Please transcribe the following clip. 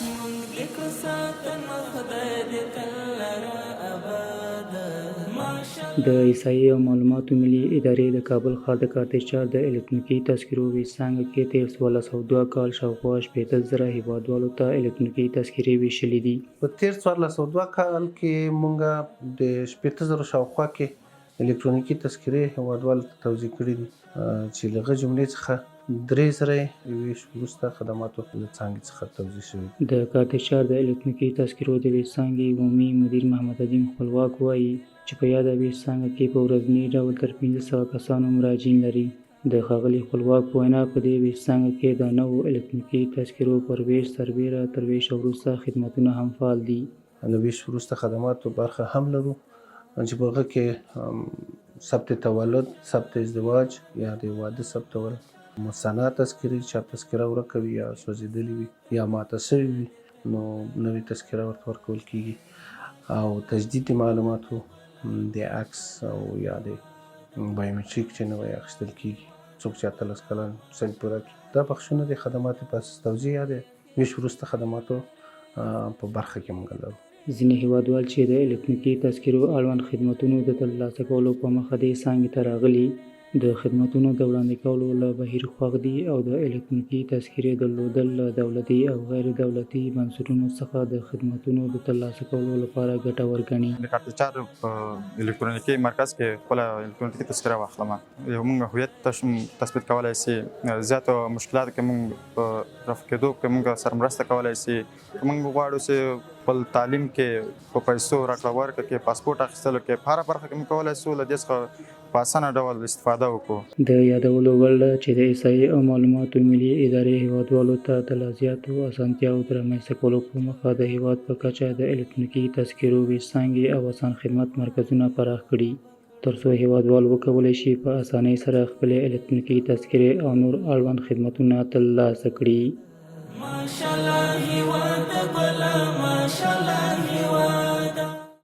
مونږ لیکو ساتنه خدای دې تل لره اباد. د احصایې او معلوماتو ملي ادارې د کابل ښار د کارتیچار د الکترونیکي تذکرو ویشڅانګه کې تېر 1402 کال شاوخوا 80,000 هیوادوالو ته الکترونیکي تذکرې ویشلې دي. په تېر 1402 کال کې موږ د 80,000 شاوخوا کې الکترونیکي تذکرې هیوادوالو ته توزیع کړي دي، چې له هغه جملې څخه 3,000 ویش وروسته خدماتو له څانګې څخه توزیع شوي. د کارتیچار د الکترونیکي تذکرو د ویشڅانګې عمومي مدیر محمد عظیم خپلواک وایي چې په یاده ویشڅانګه کې په ورځني ډول تر 1500 کسانو مراجعین لري. د ښاغلي خپلواک په وینا په دې ویشڅانګه کې د نوو الکترونیکي تذکرو پر ویش سربیره تر ویش وروسته خدمتونه هم فعال دي. له ویش وروسته خدماتو برخه هم لرو چې په هغه کې ثبت تولد، ثبت ازدواج یا د واده ثبتول، مصنع تذکرې چې تذکره ورکه وي یا سوځېدلې وي یا ماته شوې وي نو نوې تذکره ورته ورکول کېږي، او تجدید معلوماتو د عکس او یا د بایومټریک چې نوی اخیستل کېږي څوک چې 18 کلن سن پوره کړي. دا بخشونه د خدماتو په توزیع یا د ویش وروسته خدماتو په برخه کې موږ لرو. ځینې هیوادوال چې د الکترونیکي تذکرو اړوند خدمتونو د ترلاسه کولو په موخه دې څانګې ته راغلي، د خدمتونو د وړاندې کولو له بهیر خوښ دي او د الکترونیکي تذکرې درلودل له دولتي او غیر دولتي بنسټونو څخه د خدمتونو د ترلاسه کولو لپاره ګټور ګڼي. د کارتیچار په الکترونیکي مرکز کې خپله الکترونیکي تذکره واخلم، موږ هویت تثبیت کولی سي، زیاتو مشکلاتو کې موږ په رفع کېدو کې موږ سره مرسته کولی سي. موږ غواړو چې خپل تعلیم کې په پیسو راکړه ورکړه کې، پاسپورټ اخیستلو کې، په هره برخه کې موږ کولی سو له دې څخه په اسانه ډول استفاده وکړو. د یادولو وړ ده چې د احصایې او معلوماتو ملي ادارې هیوادوالو ته د لا زیاتو اسانتیاوو د رامنځته کولو په موخه د هیواد په کچه د الکترونیکي تذکرو ویشڅانګې او اسان خدمت مرکزونه پراخ کړي، ترڅو هیوادوال وکولی شي په اسانۍ سره خپلې الکترونیکي تذکرې او نور اړوند خدمتونه ترلاسه کړي. ماشاءالله هیواد بلا ماشاءالله هیواد